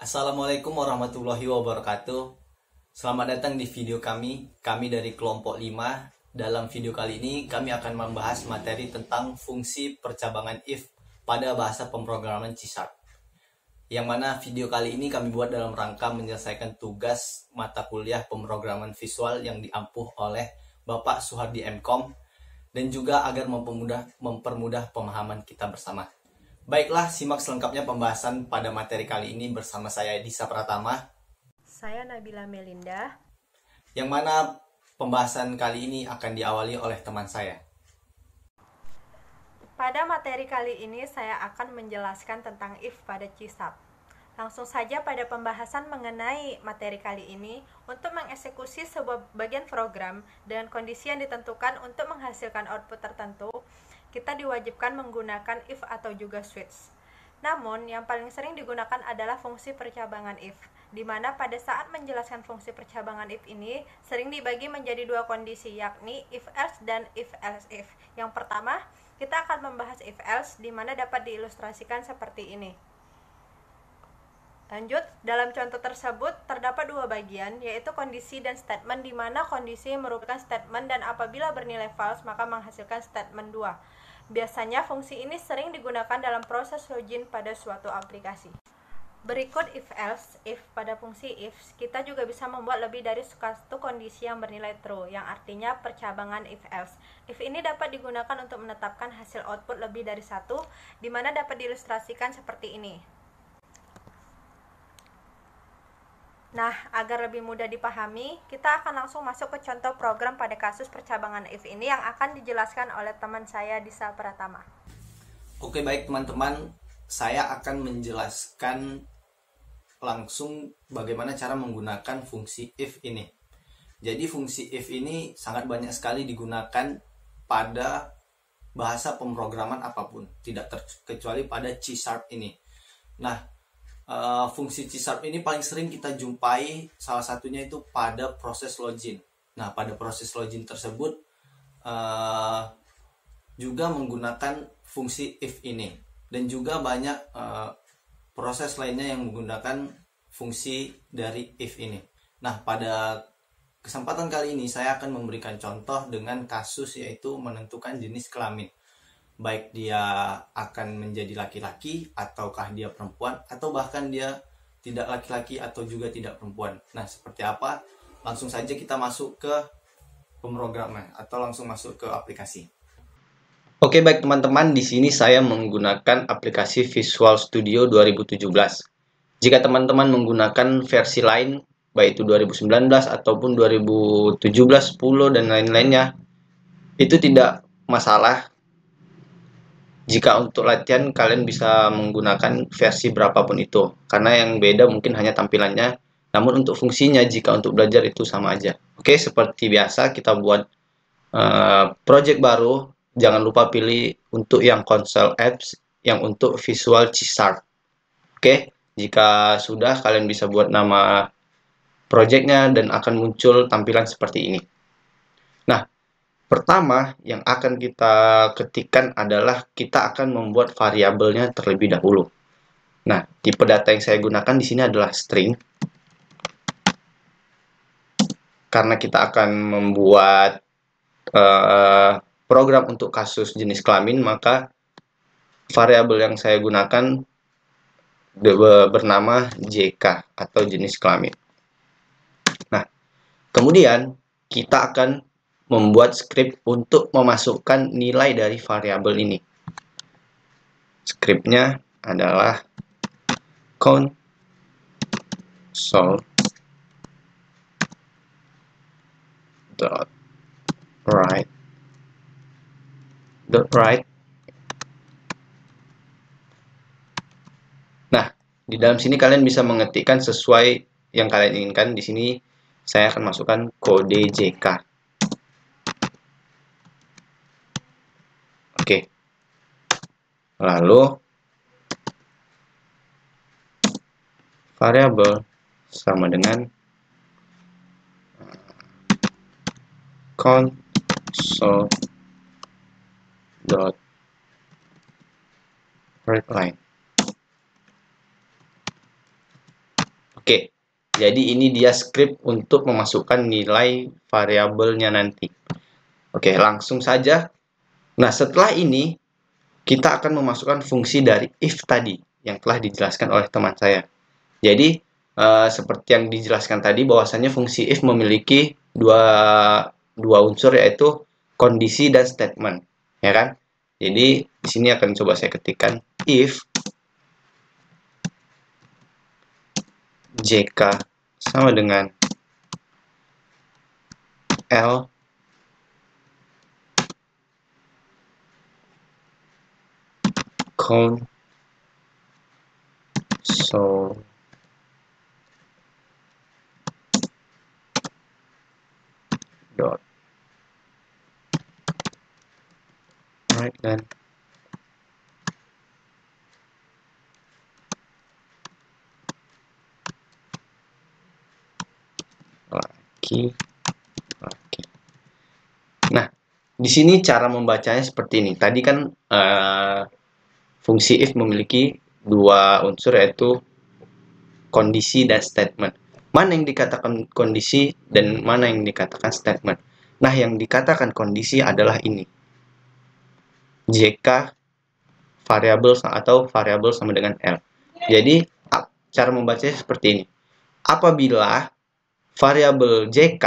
Assalamualaikum warahmatullahi wabarakatuh. Selamat datang di video kami dari kelompok 5. Dalam video kali ini kami akan membahas materi tentang fungsi percabangan if pada bahasa pemrograman C#. Yang mana video kali ini kami buat dalam rangka menyelesaikan tugas mata kuliah pemrograman visual yang diampuh oleh Bapak Suhardi MKom dan juga agar mempermudah pemahaman kita bersama. Baiklah, simak selengkapnya pembahasan pada materi kali ini bersama saya Disa Pratama. Saya Nabila Melinda. Yang mana pembahasan kali ini akan diawali oleh teman saya. Pada materi kali ini saya akan menjelaskan tentang if pada C#. Langsung saja pada pembahasan mengenai materi kali ini. Untuk mengeksekusi sebuah bagian program dengan kondisi yang ditentukan untuk menghasilkan output tertentu, kita diwajibkan menggunakan if atau juga switch. Namun, yang paling sering digunakan adalah fungsi percabangan if, di mana pada saat menjelaskan fungsi percabangan if ini sering dibagi menjadi dua kondisi, yakni if else dan if else if. Yang pertama, kita akan membahas if else, di mana dapat diilustrasikan seperti ini. Lanjut, dalam contoh tersebut terdapat dua bagian, yaitu kondisi dan statement, di mana kondisi merupakan statement dan apabila bernilai false maka menghasilkan statement 2. Biasanya fungsi ini sering digunakan dalam proses login pada suatu aplikasi. Berikut if else, if pada fungsi if, kita juga bisa membuat lebih dari satu kondisi yang bernilai true, yang artinya percabangan if else. If ini dapat digunakan untuk menetapkan hasil output lebih dari satu, di mana dapat diilustrasikan seperti ini. Nah, agar lebih mudah dipahami, kita akan langsung masuk ke contoh program pada kasus percabangan if ini yang akan dijelaskan oleh teman saya Disa Pratama. Oke, baik teman-teman, saya akan menjelaskan langsung bagaimana cara menggunakan fungsi if ini. Jadi fungsi if ini sangat banyak sekali digunakan pada bahasa pemrograman apapun, tidak terkecuali pada C# ini. Nah, fungsi C# ini paling sering kita jumpai salah satunya itu pada proses login. Nah, pada proses login tersebut juga menggunakan fungsi if ini, dan juga banyak proses lainnya yang menggunakan fungsi dari if ini. Nah, pada kesempatan kali ini saya akan memberikan contoh dengan kasus yaitu menentukan jenis kelamin, baik dia akan menjadi laki-laki ataukah dia perempuan, atau bahkan dia tidak laki-laki atau juga tidak perempuan. Nah, seperti apa? Langsung saja kita masuk ke pemrograman atau langsung masuk ke aplikasi. Oke, baik teman-teman, di sini saya menggunakan aplikasi Visual Studio 2017. Jika teman-teman menggunakan versi lain, baik itu 2019 ataupun 2017, 10 dan lain-lainnya, itu tidak masalah. Jika untuk latihan kalian bisa menggunakan versi berapapun itu, karena yang beda mungkin hanya tampilannya, namun untuk fungsinya jika untuk belajar itu sama aja. Oke, seperti biasa kita buat project baru. Jangan lupa pilih untuk yang console apps, yang untuk visual C#. Oke, jika sudah kalian bisa buat nama projectnya dan akan muncul tampilan seperti ini. Nah, pertama yang akan kita ketikkan adalah kita akan membuat variabelnya terlebih dahulu. Nah, tipe data yang saya gunakan di sini adalah string. Karena kita akan membuat program untuk kasus jenis kelamin, maka variabel yang saya gunakan bernama JK atau jenis kelamin. Nah, kemudian kita akan membuat script untuk memasukkan nilai dari variabel ini. Scriptnya adalah console.write. Nah, di dalam sini kalian bisa mengetikkan sesuai yang kalian inginkan. Di sini saya akan masukkan kode JK. Oke. Lalu variabel sama dengan console.readline. Oke, jadi ini dia script untuk memasukkan nilai variabelnya nanti. Oke, langsung saja. Nah, setelah ini kita akan memasukkan fungsi dari if tadi yang telah dijelaskan oleh teman saya. Jadi, seperti yang dijelaskan tadi bahwasanya fungsi if memiliki dua unsur, yaitu kondisi dan statement, ya kan? Jadi, di sini akan coba saya ketikkan if jk sama dengan L console dot right then laki. Nah, di sini cara membacanya seperti ini. Tadi kan fungsi if memiliki dua unsur, yaitu kondisi dan statement. Mana yang dikatakan kondisi dan mana yang dikatakan statement? Nah, yang dikatakan kondisi adalah ini. JK variabel atau variabel sama dengan L. Jadi, cara membacanya seperti ini. Apabila variabel JK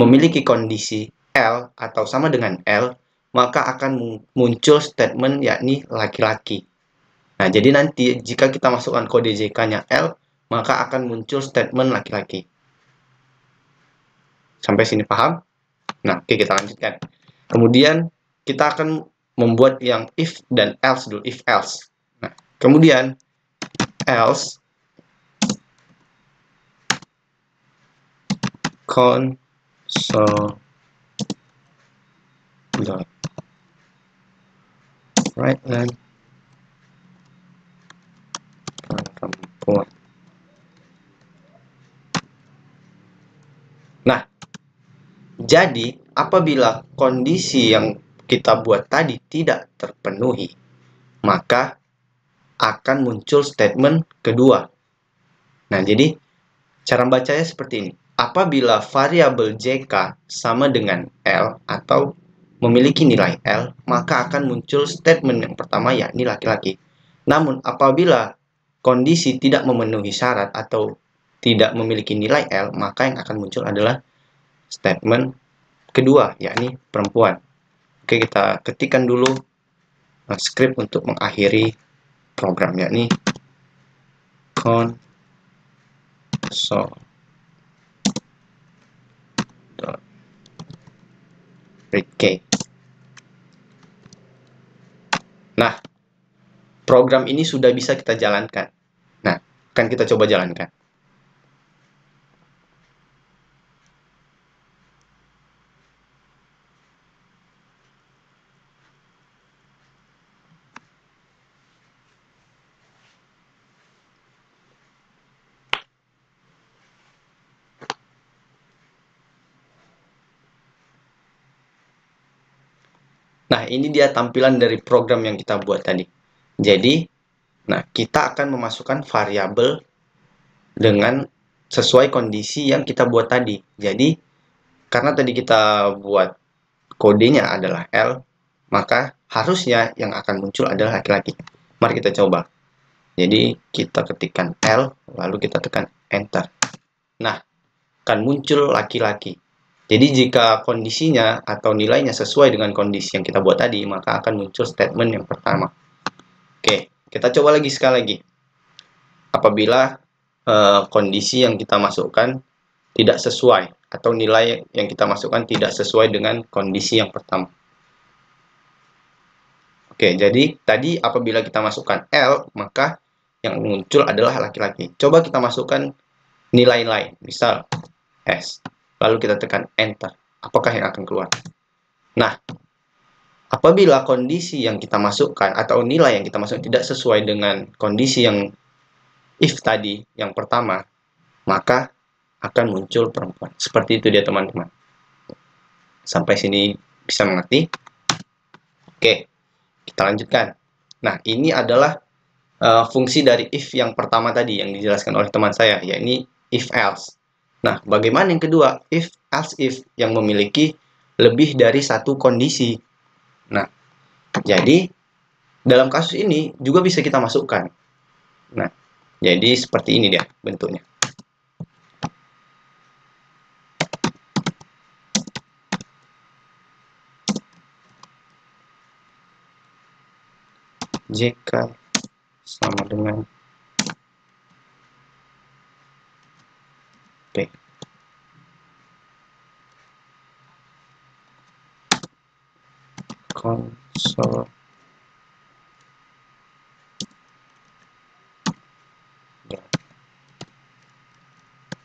memiliki kondisi L atau sama dengan L, maka akan muncul statement yakni laki-laki. Nah, jadi nanti jika kita masukkan kode JK-nya L, maka akan muncul statement laki-laki. Sampai sini paham? Nah, oke, kita lanjutkan. Kemudian kita akan membuat yang if dan else dulu, if else. Nah, kemudian else console dot right then perempuan. Nah, jadi apabila kondisi yang kita buat tadi tidak terpenuhi, maka akan muncul statement kedua. Nah, jadi cara bacanya seperti ini. Apabila variabel JK sama dengan L atau memiliki nilai L, maka akan muncul statement yang pertama yakni laki-laki. Namun apabila kondisi tidak memenuhi syarat atau tidak memiliki nilai L, maka yang akan muncul adalah statement kedua yakni perempuan. Oke, kita ketikkan dulu script untuk mengakhiri program yakni console read key. Nah, program ini sudah bisa kita jalankan. Nah, akan kita coba jalankan. Nah, ini dia tampilan dari program yang kita buat tadi. Jadi, nah, kita akan memasukkan variabel dengan sesuai kondisi yang kita buat tadi. Jadi, karena tadi kita buat kodenya adalah L, maka harusnya yang akan muncul adalah laki-laki. Mari kita coba. Jadi, kita ketikkan L, lalu kita tekan Enter. Nah, akan muncul laki-laki. Jadi jika kondisinya atau nilainya sesuai dengan kondisi yang kita buat tadi, maka akan muncul statement yang pertama. Oke, kita coba lagi sekali lagi. Apabila kondisi yang kita masukkan tidak sesuai atau nilai yang kita masukkan tidak sesuai dengan kondisi yang pertama. Oke, jadi tadi apabila kita masukkan L, maka yang muncul adalah laki-laki. Coba kita masukkan nilai lain, misal S. Lalu kita tekan Enter. Apakah yang akan keluar? Nah, apabila kondisi yang kita masukkan atau nilai yang kita masukkan tidak sesuai dengan kondisi yang if tadi, yang pertama, maka akan muncul perempuan. Seperti itu dia, teman-teman. Sampai sini bisa mengerti? Oke, kita lanjutkan. Nah, ini adalah fungsi dari if yang pertama tadi yang dijelaskan oleh teman saya, yakni if else. Nah, bagaimana yang kedua? If else if yang memiliki lebih dari satu kondisi. Nah, jadi dalam kasus ini juga bisa kita masukkan. Nah, jadi seperti ini dia bentuknya. Jika sama dengan P. Console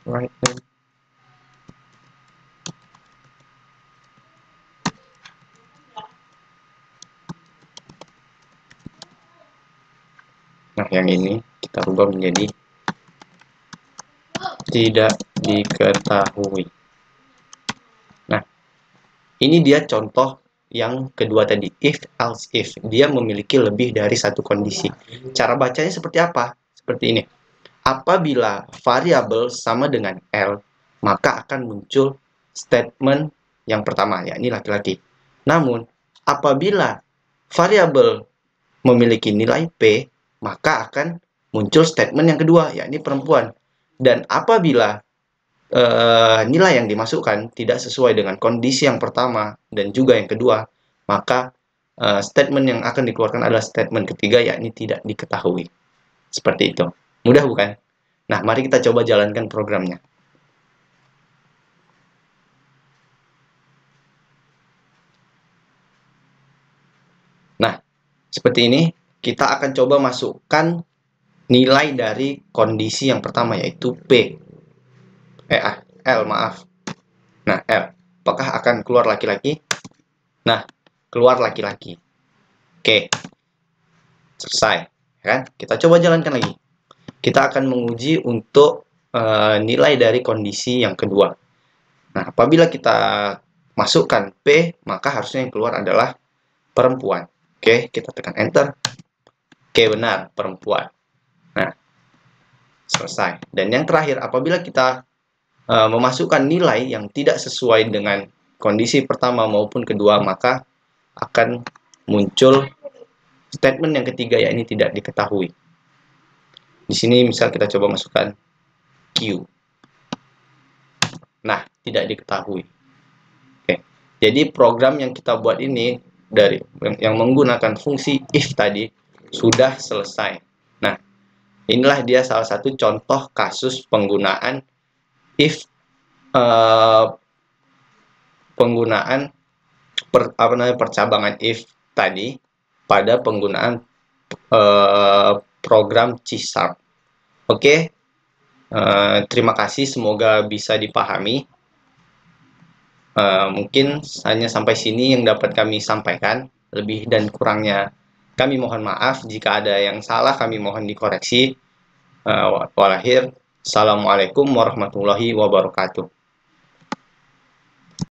right then. Nah, yang ini kita rubah menjadi tidak diketahui. Nah, ini dia contoh yang kedua tadi, if else if. Dia memiliki lebih dari satu kondisi. Cara bacanya seperti apa? Seperti ini. Apabila variabel sama dengan L, maka akan muncul statement yang pertama, yakni laki-laki. Namun, apabila variabel memiliki nilai P, maka akan muncul statement yang kedua, yakni perempuan. Dan apabila nilai yang dimasukkan tidak sesuai dengan kondisi yang pertama dan juga yang kedua, maka statement yang akan dikeluarkan adalah statement ketiga, yakni tidak diketahui. Seperti itu. Mudah bukan? Nah, mari kita coba jalankan programnya. Nah, seperti ini. Kita akan coba masukkan nilai dari kondisi yang pertama, yaitu P. L, maaf. Nah, L. Apakah akan keluar laki-laki? Nah, keluar laki-laki. Oke. Selesai. Kan? Kita coba jalankan lagi. Kita akan menguji untuk nilai dari kondisi yang kedua. Nah, apabila kita masukkan P, maka harusnya yang keluar adalah perempuan. Oke, kita tekan Enter. Oke, benar, perempuan. Nah, selesai. Dan yang terakhir, apabila kita memasukkan nilai yang tidak sesuai dengan kondisi pertama maupun kedua, maka akan muncul statement yang ketiga, yakni tidak diketahui. Di sini misal kita coba masukkan Q. Nah, tidak diketahui. Oke. Jadi program yang kita buat ini dari yang menggunakan fungsi if tadi sudah selesai. Nah, inilah dia salah satu contoh kasus penggunaan if penggunaan percabangan if tadi pada penggunaan program C#. Oke, terima kasih, semoga bisa dipahami. Mungkin hanya sampai sini yang dapat kami sampaikan. Lebih dan kurangnya kami mohon maaf. Jika ada yang salah, kami mohon dikoreksi. Assalamualaikum warahmatullahi wabarakatuh.